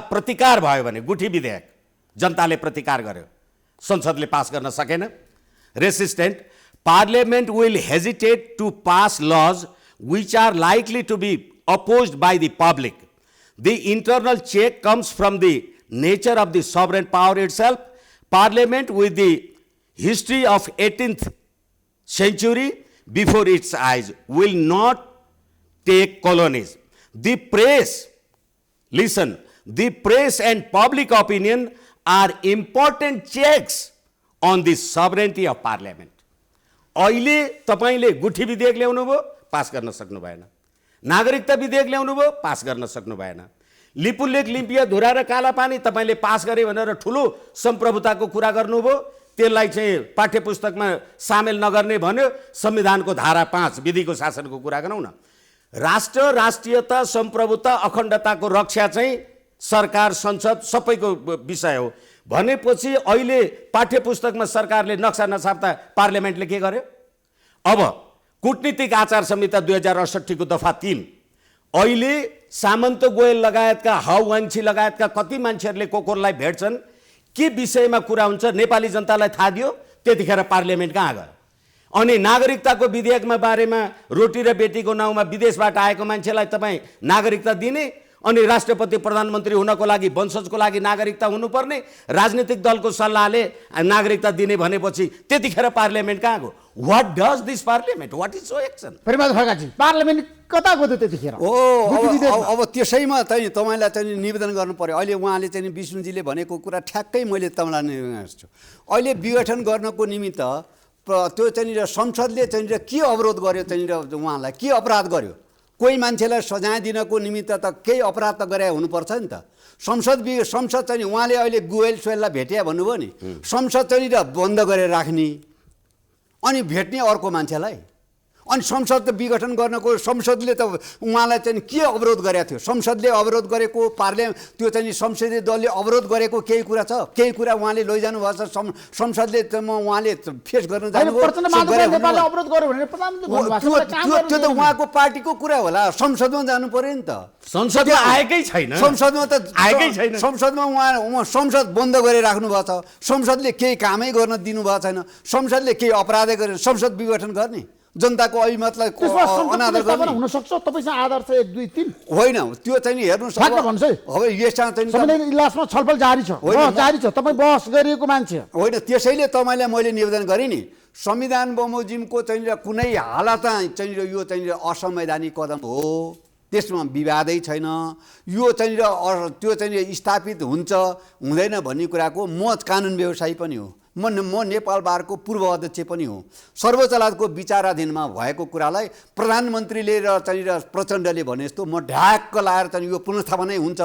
प्रतिकार भयो भने गुठी विधेयक जनताले प्रतिकार गर्यो, संसदले पास गर्न सकेन, resistant, parliament will hesitate to pass laws which are likely to be opposed by the public. The internal check comes from the nature of the sovereign power itself. Parliament with the history of 18th century before its eyes will not take colonies. The press, listen, the press and public opinion are important checks on the sovereignty of parliament. अहिले तपाईँले गुठी विधेयक ल्याउनु भयो, पास गर्न सक्नु भएन। नागरिकता विधेयक ल्याउनु भयो, पास गर्न सक्नु भएन। लिपुलेख लिम्पिया धुरा र कालापानी तपाईँले पास गरे भनेर ठुलो सम्प्रभुताको कुरा गर्नुभयो, त्यसलाई चाहिँ पाठ्य पुस्तकमा सामेल नगर्ने भन्यो। संविधानको धारा 5 विधिको शासनको कुरा गरौँ न। राष्ट्र, राष्ट्रियता, सम्प्रभुता, अखण्डताको रक्षा चाहिँ सरकार, संसद सबैको विषय हो भनेपछि अहिले पाठ्य पुस्तकमा सरकारले नक्सा नछाप्दा पार्लियामेन्टले के गर्यो? अब कूटनीतिक आचार संहिता 2068 को दफा 3 अहिले सामन्त गोयल लगायतका, हाउ वाङछी लगायतका कति मान्छेहरूले कोकोरलाई भेट्छन्, के विषयमा कुरा हुन्छ नेपाली जनतालाई थाहा दियो, त्यतिखेर पार्लियामेन्ट कहाँ गयो? अनि नागरिकताको विधेयकमा बारेमा रोटी र बेटीको नाउँमा विदेशबाट आएको मान्छेलाई तपाईँ नागरिकता दिने, अनि राष्ट्रपति प्रधानमन्त्री हुनको लागि वंशजको लागि नागरिकता हुनुपर्ने, राजनीतिक दलको सल्लाहले नागरिकता दिने भनेपछि त्यतिखेर पार्लियामेन्ट कहाँ गयो? What does this parliament? What is so action? Prembahadur खड्काजी, पार्लियामेन्ट कता गयो त्यतिखेर? अब त्यसैमा चाहिँ तपाईँलाई चाहिँ निवेदन गर्नु पर्यो। अहिले उहाँले चाहिँ विष्णुजीले भनेको कुरा ठ्याक्कै मैले तपाईँलाई निवेदन गर्छु। अहिले विघटन गर्नको निमित्त त्यो चाहिँ संसदले चाहिँ के अवरोध गर्यो, चाहिँ उहाँलाई के अपराध गर्यो? कोही मान्छेलाई सजाय दिनको निमित्त त केही अपराध त गरे हुनुपर्छ नि त। संसद चाहिँ उहाँले अहिले गोयल सोयललाई भेट्या भन्नुभयो नि, संसद चाहिँ बन्द गरेर राख्ने अनि भेट्ने अर्को मान्छेलाई, अनि संसद विघटन गर्नको संसदले त उहाँलाई चाहिँ के अवरोध गरेको थियो? संसदले अवरोध गरेको, त्यो चाहिँ संसदीय दलले अवरोध गरेको केही कुरा छ? केही कुरा उहाँले लैजानु भएको छ संसदले, उहाँले फेस गर्न जानुभयो। त्यो त उहाँको पार्टीको कुरा होला, संसदमा जानु पर्यो नि त। संसदमा आएकै छैन, संसदमा त आएकै छैन। संसदमा उहाँ संसद बन्द गरेर राख्नु भएको छ, संसदले केही कामै गर्न दिनुभएको छैन, संसदले केही अपराध गरेर संसद विघटन गर्ने, जनताको अभिमतलाई अनादर गर्ने हुन सक्छ। तपाईसँग आधार छ 1 2 3 होइन? त्यो चाहिँ हेर्नुस्, अब यसमा चाहिँ इजलासमा छलफल जारी छ, जारी छ। तपाईँ बहस गरिएको मान्छे होइन, त्यसैले तपाईँलाई मैले निवेदन गरेँ नि, संविधान बमोजिमको चाहिँ कुनै हालत चाहिँ यो चाहिँ असंवैधानिक कदम हो, त्यसमा विवादै छैन। यो चाहिँ त्यो चाहिँ स्थापित हुन्छ हुँदैन भन्ने कुराको म कानुन व्यवसायी पनि हो, म नेपाल बारको पूर्व अध्यक्ष पनि हो। सर्वोच्च अदालतको विचाराधीनमा भएको कुरालाई प्रधानमन्त्रीले र चाहिँ प्रचण्डले भने जस्तो म ढ्याक्क लाएर चाहिँ यो पुनर्स्थापनै हुन्छ,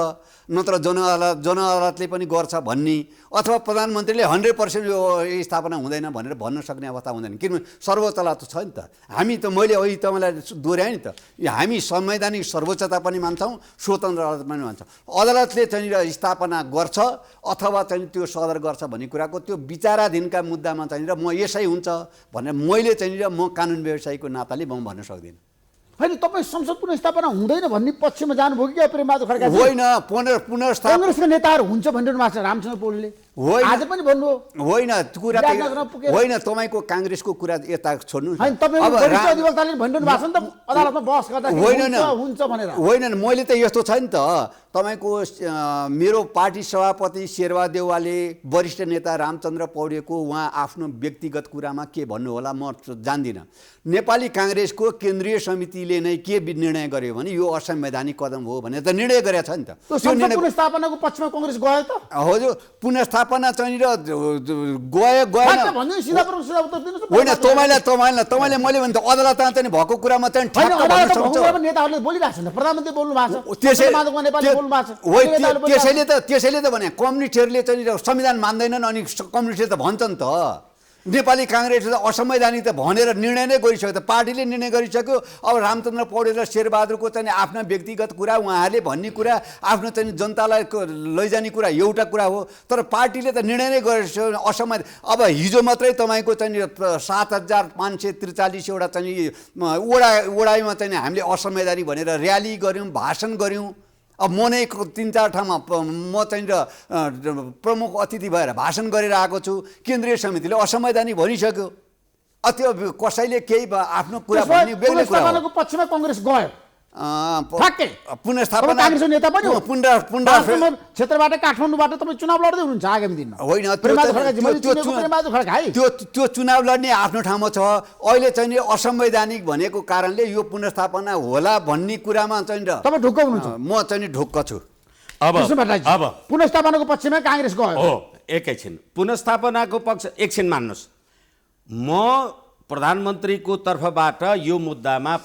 नत्र जनअदालतले पनि गर्छ भन्ने, अथवा प्रधानमन्त्रीले 100% यो स्थापना हुँदैन भनेर भन्न सक्ने अवस्था हुँदैन। किनभने सर्वोच्च अदालत छ नि त। हामी त मैले अहिले तपाईँलाई दोहोऱ्याएँ नि त, हामी संवैधानिक सर्वोच्चता पनि मान्छौँ, स्वतन्त्र अदालत पनि मान्छौँ। अदालतले चाहिँ स्थापना गर्छ अथवा चाहिँ त्यो सदर गर्छ भन्ने कुराको त्यो विचाराधीनका मुद्दामा चाहिँ म यसै हुन्छ भनेर मैले चाहिँ म कानुन व्यवसायीको नाताले म भन्न सक्दिनँ। होइन, तपाईँ संसद पुनर्स्थापना हुँदैन भन्ने पक्षमा जानुभयो कि प्रेमबहादुर खड्का? होइन, पुनर्स्थापना कांग्रेसका नेताहरू हुन्छ भनिरहनु भएको छ रामचन्द्र पौडेलले, आज पनि भन्नुभयो। होइन, कुरा होइन, तपाईँको काङ्ग्रेसको कुरा यता छोड्नु। होइन, तपाईँ वरिष्ठ अधिवक्ताले भनिरहनु भएको छ नि त अदालतमा बहस गर्दा हुन्छ भनेर। होइन, मैले त यस्तो छ नि त, तपाईँको मेरो पार्टी सभापति शेरबहादुर देउवाले वरिष्ठ नेता रामचन्द्र पौडेलको उहाँ आफ्नो व्यक्तिगत कुरामा के भन्नु होला म जान्दिनँ। नेपाली काङ्ग्रेसको केन्द्रीय समितिले नै के निर्णय गर्यो भने यो असंवैधानिक कदम हो भनेर त निर्णय गरेको छ नि त। पुनर्स्थापनाको पक्षमा कांग्रेस गयो त? हजुर, पुनर्स्थापना चाहिँ गएन। होइन, तपाईँलाई मैले भने त अदालतमा चाहिँ भएको कुरामा चाहिँ नेताहरूले बोलिरहेको छ, प्रधानमन्त्री बोल्नु भएको छ, त्यसैले त भने कम्युनिस्टहरूले चाहिँ संविधान मान्दैनन् अनि कम्युनिस्टले त भन्छन् त नेपाली काङ्ग्रेसले असंवैधानिक त भनेर निर्णय नै गरिसक्यो त, पार्टीले निर्णय गरिसक्यो। अब रामचन्द्र पौडेल र शेरबहादुरको चाहिँ आफ्नो व्यक्तिगत कुरा, उहाँहरूले भन्ने कुरा, आफ्नो चाहिँ जनतालाई लैजाने कुरा एउटा कुरा हो, तर पार्टीले त निर्णय नै गरिसक्यो असंवैधानिक। अब हिजो मात्रै तपाईँको चाहिँ 7543 वटा चाहिँ वडाइमा चाहिँ हामीले असंवैधानिक भनेर र्याली गऱ्यौँ, भाषण गऱ्यौँ। अब म नै 3-4 ठाउँमा म चाहिँ प्रमुख अतिथि भएर भाषण गरेर आएको छु। केन्द्रीय समितिले असंवैधानिक भनिसक्यो। त्यो कसैले केही आफ्नो कुरा भन्ने बेग्लै कुरा हो। पक्षमा कांग्रेस गयो, पुनर्स्थापना नेता पनि हो। क्षेत्रबाट काठमाडौँबाट तपाईँ चुनाव लड्दै हुनुहुन्छ आगामी दिनमा? होइन, त्यो चुनाव लड्ने आफ्नो ठाउँमा छ। अहिले चाहिँ असंवैधानिक भनेको कारणले यो पुनर्स्थापना होला भन्ने कुरामा चाहिँ तपाईँ ढुक्क हुनुहुन्छ? म चाहिँ ढुक्क छु। अब पुनर्स्थापनाको पक्षमा कांग्रेस गयो, एकैछिन पुनर्स्थापनाको पक्ष एकछिन मान्नुहोस्, म प्रधानमन्त्रीको तर्फबाट यो मुद्दामा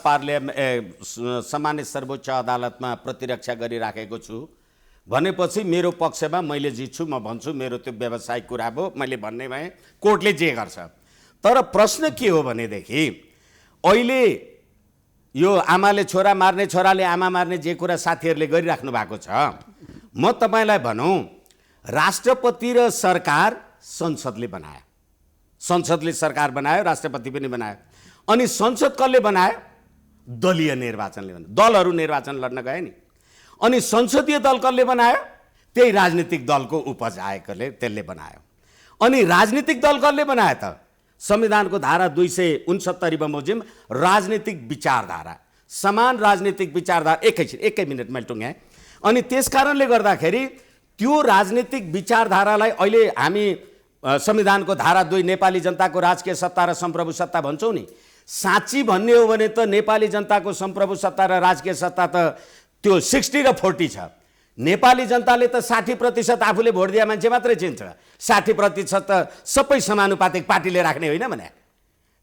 सामान्य सर्वोच्च अदालतमा प्रतिरक्षा गरिराखेको छु भनेपछि मेरो पक्षमा मैले जित्छु, म भन्छु मेरो त्यो व्यावसायिक कुरा हो, मैले भन्ने भएँ, कोर्टले जे गर्छ। तर प्रश्न के हो भनेदेखि अहिले यो आमाले छोरा मार्ने, छोराले आमा मार्ने जे कुरा साथीहरूले गरिराख्नु भएको छ, म तपाईँलाई भनौँ राष्ट्रपति र सरकार संसदले बनायो, संसदले सरकार बनायो, राष्ट्रपति पनि बनायो। अनि संसद कसले बनायो? दलीय निर्वाचनले बनायो, दलहरू निर्वाचन लड्न गए नि। अनि संसदीय दल कसले बनायो? त्यही राजनीतिक दलको उपज आएकोले त्यसले बनायो। अनि राजनीतिक दल कसले बनायो त? संविधानको धारा 269 बमोजिम राजनीतिक विचारधारा, समान राजनीतिक विचारधारा। एकै मिनट मैले टुङ्ग्याएँ। अनि त्यस कारणले गर्दाखेरि त्यो राजनीतिक विचारधारालाई अहिले हामी संविधानको धारा 2 नेपाली जनताको राजकीय सत्ता र सम्प्रभु सत्ता भन्छौँ नि, साँच्ची भन्ने हो भने त नेपाली जनताको सम्प्रभु सत्ता र राजकीय सत्ता त त्यो 60 र 40 छ। नेपाली जनताले त 60% आफूले भोट दिए मान्छे मात्रै चिन्छ, 60% त सबै समानुपातिक पार्टीले राख्ने होइन भने।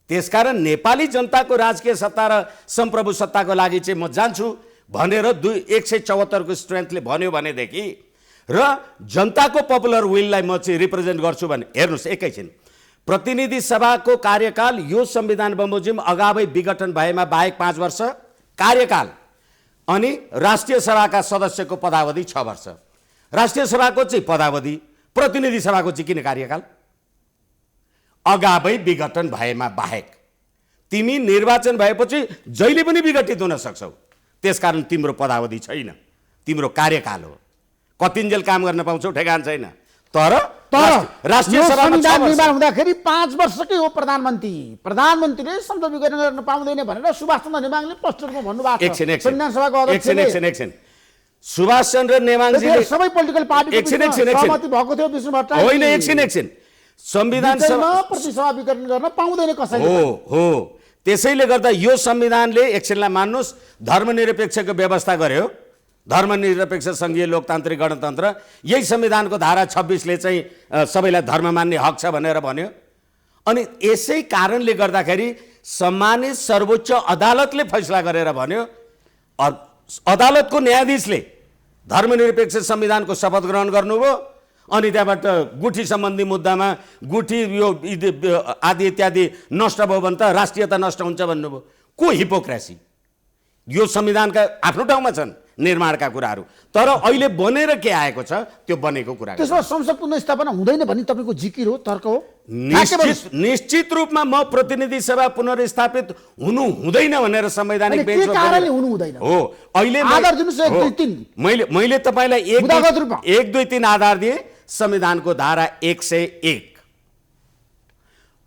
त्यसकारण नेपाली जनताको राजकीय सत्ता र सम्प्रभु सत्ताको लागि चाहिँ म जान्छु भनेर 174 को स्ट्रेन्थले भन्यो भनेदेखि र जनताको पपुलर विललाई म चाहिँ रिप्रेजेन्ट गर्छु भने हेर्नुहोस्, एकैछिन प्रतिनिधि सभाको कार्यकाल यो संविधान बमोजिम अगावै विघटन भएमा बाहेक 5 वर्ष कार्यकाल, अनि राष्ट्रिय सभाका सदस्यको पदावधि 6 वर्ष। राष्ट्रिय सभाको चाहिँ पदावधि, प्रतिनिधि सभाको चाहिँ किन कार्यकाल? अगावै विघटन भएमा बाहेक। तिमी निर्वाचन भएपछि जहिले पनि विघटित हुन सक्छौ, त्यसकारण तिम्रो पदावधि छैन, तिम्रो कार्यकाल हो। कतिन्जेल काम गर्न पाउँछौ ठेगान छैन। तर राष्ट्रिय सभामा निर्माण हुँदाखेरि 5 वर्षकै हो प्रधानमन्त्रीले संसद विघटन गर्न पाउँदैन भनेर सुभाष चन्द्र नेमाङले पोस्टरमा भन्नुभएको छ। संविधान सभाको एकछिन सुभाष चन्द्र नेमाङजीले सबै पोलिटिकल पार्टीको सहमति भएको थियो विष्णु भट्टराई। होइन, एकछिन संविधान सभा प्रतिसभा विघटन गर्न पाउँदैन कसैले। हो त्यसैले गर्दा यो संविधानले एकछिनलाई मान्नुहोस् धर्मनिरपेक्षको व्यवस्था गर्यो, धर्मनिरपेक्ष सङ्घीय लोकतान्त्रिक गणतन्त्र। यही संविधानको धारा 26ले चाहिँ सबैलाई धर्म मान्ने हक छ भनेर भन्यो। अनि यसै कारणले गर्दाखेरि सम्मानित सर्वोच्च अदालतले फैसला गरेर भन्यो, अदालतको न्यायाधीशले धर्मनिरपेक्ष संविधानको शपथ ग्रहण गर्नुभयो। अनि त्यहाँबाट गुठी सम्बन्धी मुद्दामा गुठी यो आदि इत्यादि नष्ट भयो भने त राष्ट्रियता नष्ट हुन्छ भन्नुभयो। को हिपोक्रेसी? यो संविधानका आफ्नो ठाउँमा छन् निर्माणका कुराहरू, तर अहिले बनेर के आएको छ त्यो बनेको कुरा। त्यसमा संसद पुनर्स्थापना हुँदैन भन्ने तपाईँको जिकिर हो, तर्क हो? निश्चित रूपमा म प्रतिनिधि सभा पुनर्स्थापित हुनु हुँदैन भनेर संवैधानिक बेन्चमा हुनु हुँदैन हो। अहिले मैले तपाईँलाई 1 2 3 आधार दिए, संविधानको धारा 101।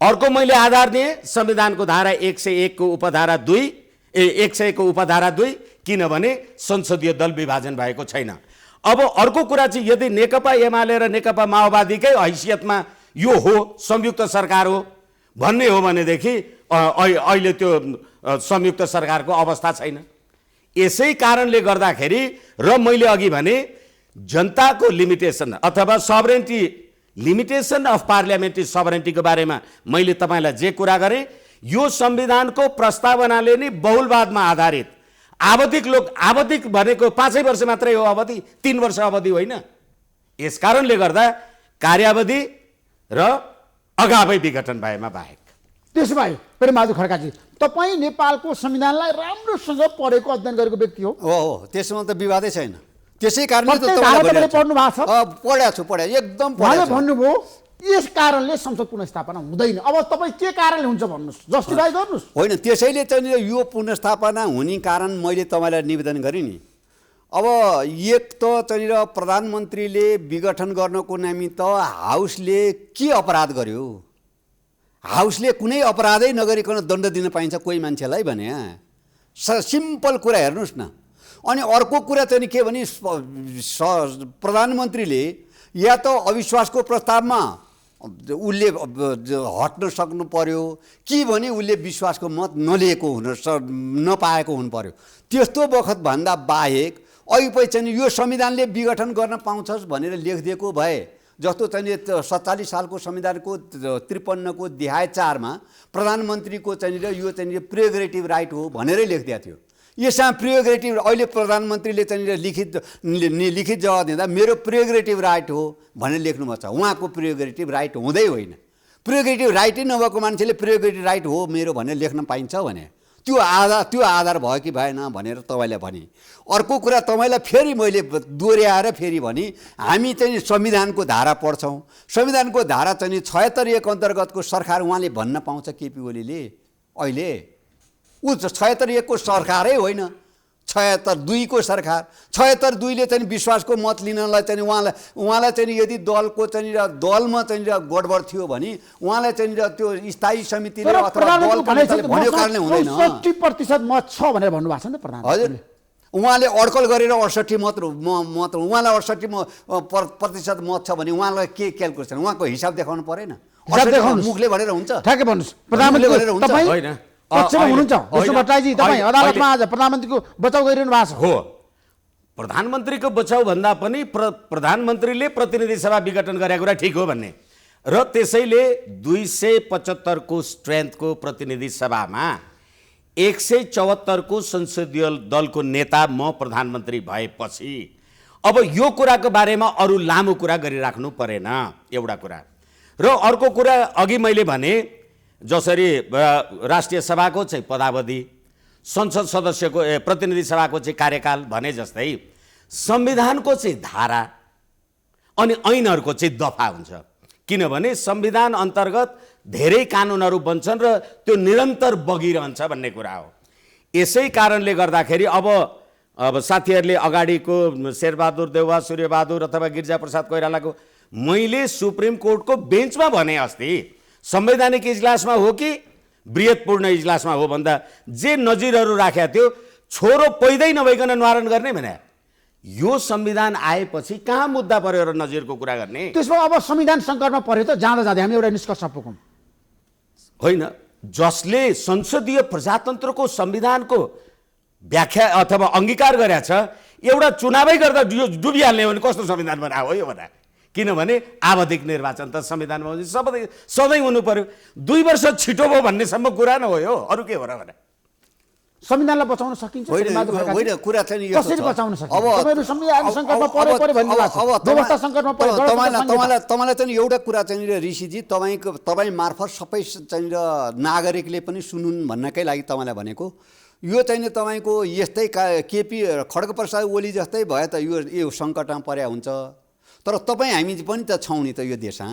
अर्को मैले आधार दिए संविधानको धारा 101 को उपधारा 2, 100 को उपधारा 2, किनभने संसदीय दल विभाजन भएको छैन। अब अर्को कुरा चाहिँ यदि नेकपा एमाले र नेकपा माओवादीकै हैसियतमा यो हो, संयुक्त सरकार हो भन्ने हो भनेदेखि अहिले त्यो संयुक्त सरकारको अवस्था छैन। यसै कारणले गर्दाखेरि र मैले अघि भने जनताको लिमिटेसन अथवा सभरेन्टी, लिमिटेसन अफ पार्लियामेन्ट्री सभरेन्टीको बारेमा मैले तपाईँलाई जे कुरा गरेँ, यो संविधानको प्रस्तावनाले नै बहुलवादमा आधारित आवधिक भनेको 5 वर्ष मात्रै हो अवधि, 3 वर्ष अवधि होइन। यस कारणले गर्दा कार्यावधि र अगावै विघटन भएमा बाहेक। त्यसो भए प्रेमबहादुर खड्काजी, तपाईँ नेपालको संविधानलाई राम्रोसँग पढेको अध्ययन गरेको व्यक्ति हो। त्यसमा त विवादै छैन। त्यसै कारणले पढ्नु भएको छ। पढ्या एकदम भन्नुभयो यस कारणले संसद पुनर्स्थापना हुँदैन। अब तपाईँ के कारणले हुन्छ भन्नुहोस्, जस्टिफाई गर्नुहोस्। होइन, त्यसैले चाहिँ यो पुनर्स्थापना हुने कारण मैले तपाईँलाई निवेदन गरेँ नि। अब एक त चाहिँ प्रधानमन्त्रीले विघटन गर्नको निमित्त हाउसले के अपराध गर्यो? हाउसले कुनै अपराधै नगरिकन दण्ड दिन पाइन्छ कोही मान्छेलाई भने? सिम्पल कुरा हेर्नुहोस् न। अनि अर्को कुरा चाहिँ के भने प्रधानमन्त्रीले या त अविश्वासको प्रस्तावमा उसले हट्न सक्नु पर्यो कि भने उसले विश्वासको मत नपाएको हुनु पर्यो। त्यस्तो बखतभन्दा बाहेक अहिले चाहिँ यो संविधानले विघटन गर्न पाउँछस् भनेर लेखिदिएको भए जस्तो चाहिँ 47 सालको संविधानको 53 को अध्याय 4 मा प्रधानमन्त्रीको चाहिँ यो चाहिँ प्रिरोगेटिभ राइट हो भनेरै लेखिदिएको थियो। यसमा प्रिरोगेटिभ अहिले प्रधानमन्त्रीले चाहिँ लिखित जवाब दिँदा मेरो प्रिरोगेटिभ राइट हो भनेर लेख्नुभएको छ। उहाँको प्रिरोगेटिभ राइट हुँदै होइन। प्रिरोगेटिभ राइटै नभएको मान्छेले प्रिरोगेटिभ राइट हो मेरो भनेर लेख्न पाइन्छ भने त्यो आधार भयो कि भएन भनेर तपाईँलाई भने। अर्को कुरा तपाईँलाई फेरि मैले दोहोऱ्याएर फेरि भने हामी चाहिँ संविधानको धारा पढ्छौँ। संविधानको धारा चाहिँ 76 अन्तर्गतको सरकार उहाँले भन्न पाउँछ केपी ओलीले अहिले ऊ 76 को सरकारै होइन 76 को सरकार 76 ले चाहिँ विश्वासको मत लिनलाई चाहिँ उहाँलाई चाहिँ यदि दलको चाहिँ दलमा चाहिँ गडबड थियो भने उहाँलाई चाहिँ त्यो स्थायी समितिले अथवा दल भन्यो कारणले हुँदैन। 60% मत छ भनेर भन्नुभएको छ नि त प्रधानमन्त्रीले। हजुर उहाँले अड्कल गरेर 68 मत उहाँलाई 68% मत छ भने उहाँलाई के क्याल्कुलेसन उहाँको हिसाब देखाउनु परेन? मुखले भनेर हुन्छ? ठ्याक्कै भन्नुहोस् प्रधानमन्त्री भनेर हुन्छ होइन पक्षमा हुनुहुन्छ विष्णु भट्टराईजी तपाईँ अदालतमा आज प्रधानमन्त्रीको बचाउ गरिरहनु भएको छ। हो प्रधानमन्त्रीको बचाउ भन्दा पनि प्रधानमन्त्रीले प्रतिनिधि सभा विघटन गरेको कुरा ठिक हो भन्ने र त्यसैले 275 को स्ट्रेन्थको प्रतिनिधि सभामा 174 को संसदीय दलको नेता म प्रधानमन्त्री भएपछि अब यो कुराको बारेमा अरू लामो कुरा गरिराख्नु परेन एउटा कुरा। र अर्को कुरा अघि मैले भने जसरी राष्ट्रिय सभाको चाहिँ पदावधि संसद सदस्यको प्रतिनिधि सभाको चाहिँ कार्यकाल भने जस्तै संविधानको चाहिँ धारा अनि ऐनहरूको चाहिँ दफा हुन्छ। किनभने संविधान अन्तर्गत धेरै कानुनहरू बन्छन् र त्यो निरन्तर बगिरहन्छ भन्ने कुरा हो। यसै कारणले गर्दाखेरि अब साथीहरूले अगाडिको शेरबहादुर देउवा सूर्यबहादुर अथवा गिरिजाप्रसाद कोइरालाको मैले सुप्रिम कोर्टको बेन्चमा भने अस्ति संवैधानिक इजलासमा हो कि बृहत्पूर्ण इजलासमा हो भन्दा जे नजिरहरू राखेका थियो छोरो पैदै नभइकन निवारण गर्ने भने यो संविधान आएपछि कहाँ मुद्दा पर्यो र नजिरको कुरा गर्ने? त्यसमा अब संविधान सङ्कटमा पर्यो त जाँदा जाँदै हामी एउटा निष्कर्षमा पुगौँ होइन। जसले संसदीय प्रजातन्त्रको संविधानको व्याख्या अथवा अङ्गीकार गरेका छ एउटा चुनावै गर्दा डुबिहाल्ने हो भने कस्तो संविधान बनायो हो यो भने? किनभने आवधिक निर्वाचन त संविधानमा सधैँ हुनु पर्यो। 2 वर्ष छिटो भयो भन्नेसम्म कुरा न हो यो, अरू के हो र भने? संविधानलाई बचाउन सकिन्छ? होइन कुरा चाहिँ कसरी बचाउन सकिन्छ? तपाईहरु संविधान सङ्कटमा पर्यो भन्नु भएको छ, व्यवस्था सङ्कटमा पर्यो। तपाईँलाई चाहिँ एउटा कुरा चाहिँ ऋषिजी तपाईँ मार्फत सबै चाहिँ नागरिकले पनि सुनुन् भन्नकै लागि तपाईँलाई भनेको यो चाहिँ तपाईँको यस्तै केपी खड्गप्रसाद ओली जस्तै भयो त यो सङ्कटमा पर्या हुन्छ। तर तपाईँ हामी पनि त छौँ नि त यो देशमा,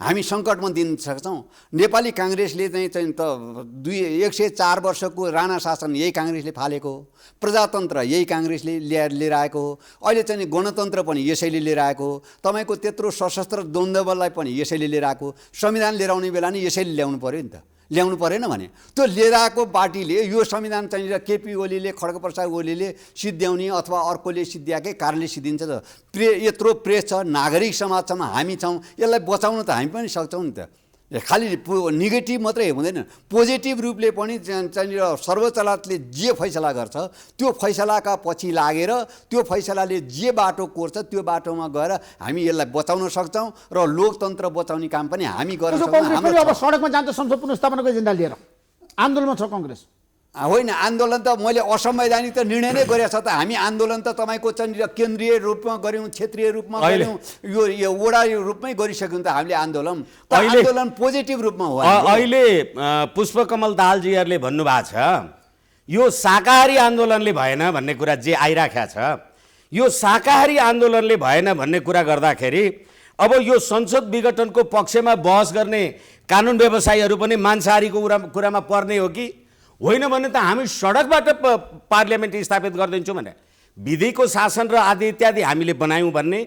हामी सङ्कटमा दिन सक्छौँ। नेपाली काङ्ग्रेसले चाहिँ त 104 वर्षको राणा शासन यही काङ्ग्रेसले फालेको, प्रजातन्त्र यही काङ्ग्रेसले लिएर आएको, अहिले चाहिँ गणतन्त्र पनि यसैले लिएर आएको, तपाईँको त्यत्रो सशस्त्र द्वन्द्वलाई पनि यसैले लिएर आएको, संविधान लिएर आउने बेला नि यसैले ल्याउनु पऱ्यो नि त, ल्याउनु परेन भने त्यो लिएर आएको पार्टीले यो संविधान चाहिँ केपी ओलीले खड्गप्रसाद ओलीले सिद्ध्याउने अथवा अर्कोले सिद्ध्याएकै कारणले सिद्धिन्छ त। यत्रो प्रेस छ, नागरिक समाज छौँ, हामी छौँ, यसलाई बचाउन त हामी पनि सक्छौँ नि त। खालि नेगेटिभ मात्रै हुँदैन, पोजिटिभ रूपले पनि चाहिँ सर्वोच्च अदालतले जे फैसला गर्छ त्यो फैसलाका पछि लागेर त्यो फैसलाले जे बाटो कोर्छ त्यो बाटोमा गएर हामी यसलाई बचाउन सक्छौँ र लोकतन्त्र बचाउने काम पनि हामी गर्न सक्छौँ। अब सडकमा जान्छ संसद पुनर्स्थापनाको एजेन्डा लिएर आन्दोलनमा छ कङ्ग्रेस? होइन, आन्दोलन त मैले असंवैधानिक त निर्णय नै गरेको छ त। हामी आन्दोलन त तपाईँको चाहिँ केन्द्रीय रूपमा गऱ्यौँ, क्षेत्रीय रूपमा गऱ्यौँ, यो वडा रूपमै गरिसक्यौँ त हामीले आन्दोलन। आन्दोलन पोजिटिभ रूपमा हो। अहिले पुष्पकमल दाहालजीहरूले भन्नुभएको छ यो शाकाहारी आन्दोलनले भएन भन्ने कुरा जे आइराखेको छ, यो शाकाहारी आन्दोलनले भएन भन्ने कुरा गर्दाखेरि अब यो संसद विघटनको पक्षमा बहस गर्ने कानुन व्यवसायीहरू पनि मांसाहारीको कुरामा पर्ने हो कि होइन भने त हामी सडकबाट पार्लियामेन्ट स्थापित गरिदिन्छौँ भने विधिको शासन र आदि इत्यादि हामीले बनायौँ भन्ने,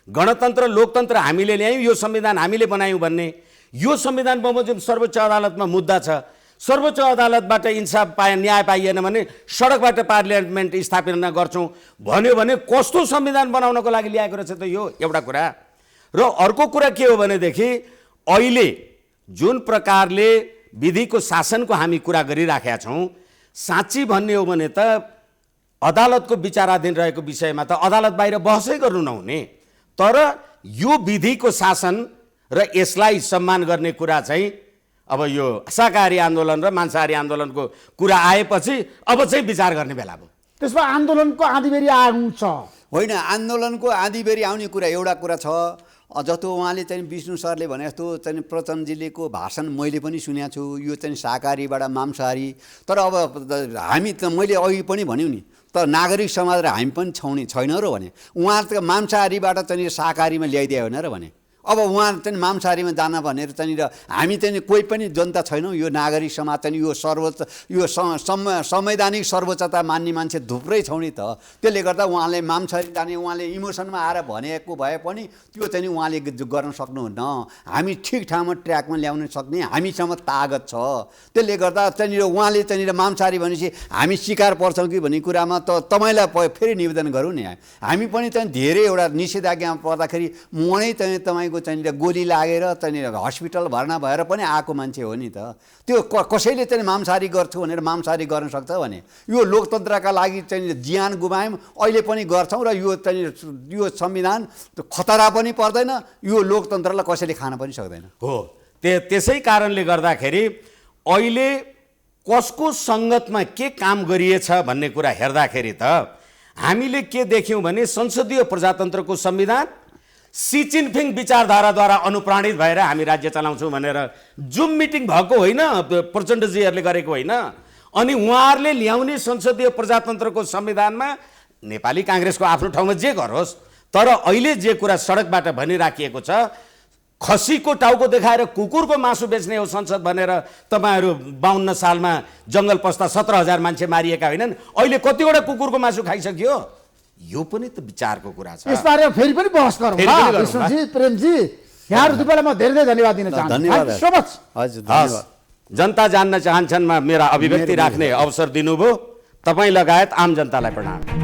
गणतन्त्र लोकतन्त्र हामीले ल्यायौँ, यो संविधान हामीले बनायौँ भन्ने, यो संविधान बमोजिम सर्वोच्च अदालतमा मुद्दा छ, सर्वोच्च अदालतबाट इन्साफ न्याय पाइएन भने सडकबाट पार्लियामेन्ट स्थापना गर्छौँ भन्यो भने कस्तो संविधान बनाउनको लागि ल्याएको रहेछ त यो एउटा कुरा। र अर्को कुरा के हो भनेदेखि अहिले जुन प्रकारले विधिको शासनको हामी कुरा गरिराखेका छौँ, साँच्ची भन्ने हो भने त अदालतको विचाराधीन रहेको विषयमा त अदालत बाहिर बहसै गर्नु नहुने, तर यो विधिको शासन र यसलाई सम्मान गर्ने कुरा चाहिँ अब यो शाकाहारी आन्दोलन र मांसाहारी आन्दोलनको कुरा आएपछि अब चाहिँ विचार गर्ने बेला भयो। त्यसमा आन्दोलनको आँधीबेरी आउँछ। होइन, आन्दोलनको आँधीबेरी आउने कुरा एउटा कुरा छ। जस्तो उहाँले चाहिँ विष्णु सरले भने जस्तो चाहिँ प्रचण्डजीलेको भाषण मैले पनि सुनेको छु, यो चाहिँ शाकाहारीबाट मांसाहारी। तर अब हामी त मैले अघि पनि भन्यो नि, तर नागरिक समाज र हामी पनि छैन र भने उहाँ त मांसाहारीबाट चाहिँ शाकाहारीमा ल्याइदियो होइन र भने अब उहाँ चाहिँ मांसाहारीमा जान भनेर चाहिँ हामी चाहिँ कोही पनि जनता छैनौँ। यो नागरिक समाज चाहिँ यो सर्वोच्च यो संवैधानिक सर्वोच्चता मान्ने मान्छे थुप्रै छौँ नि त। त्यसले गर्दा उहाँले मांसाहारी जाने उहाँले इमोसनमा आएर भनेको भए पनि त्यो चाहिँ उहाँले गर्न सक्नुहुन्न। हामी ठिक ठाउँमा ट्र्याकमा ल्याउन सक्ने हामीसँग तागत छ। त्यसले गर्दा चाहिँ उहाँले चाहिँ मांसाहारी भनेपछि हामी शिकार पर्छौँ कि भन्ने कुरामा त तपाईँलाई फेरि निवेदन गरौँ नि। हामी पनि चाहिँ धेरै एउटा निषेधाज्ञा पर्दाखेरि मनै चाहिँ तपाईँको चाहिँ गोली लागेर चाहिँ हस्पिटल भर्ना भएर पनि आएको मान्छे हो नि त। त्यो कसैले चाहिँ मांसाहारी गर्छु भनेर मांसाहारी गर्न सक्छ भने यो लोकतन्त्रका लागि चाहिँ ज्यान गुमायौँ, अहिले पनि गर्छौँ र यो चाहिँ यो संविधान खतरा पनि पर्दैन, यो लोकतन्त्रलाई कसैले खान पनि सक्दैन हो। त्यसै कारणले गर्दाखेरि अहिले कसको सङ्गतमा के काम गरिएछ भन्ने कुरा हेर्दाखेरि त हामीले के देख्यौँ भने संसदीय प्रजातन्त्रको संविधान सी जिनपिङ विचारधाराद्वारा अनुप्राणित भएर हामी राज्य चलाउँछौँ भनेर जुम मिटिङ भएको होइन, प्रचण्डजीहरूले गरेको होइन। अनि उहाँहरूले ल्याउने संसदीय प्रजातन्त्रको संविधानमा नेपाली काङ्ग्रेसको आफ्नो ठाउँमा जे गरोस्, तर अहिले जे कुरा सडकबाट भनिराखिएको छ खसीको टाउको देखाएर कुकुरको मासु बेच्ने हो संसद भनेर तपाईँहरू 52 सालमा जङ्गल पस्दा 17,000 मान्छे मारिएका होइनन्, अहिले कतिवटा कुकुरको मासु खाइसक्यो? यो पनि त विचारको कुरा छ। यसबारे फेरि पनि बहस गरौँ। विष्णुजी, प्रेमजी, यहाँहरू दुवैलाई म धेरै धन्यवाद दिन चाहन्छु। धन्यवाद सो मच। हजुर, धन्यवाद। जनता जान्न चाहन्छन् मा मेरा अभिव्यक्ति राख्ने अवसर दिनुभयो। तपाईँ लगायत आम जनतालाई प्रणाम।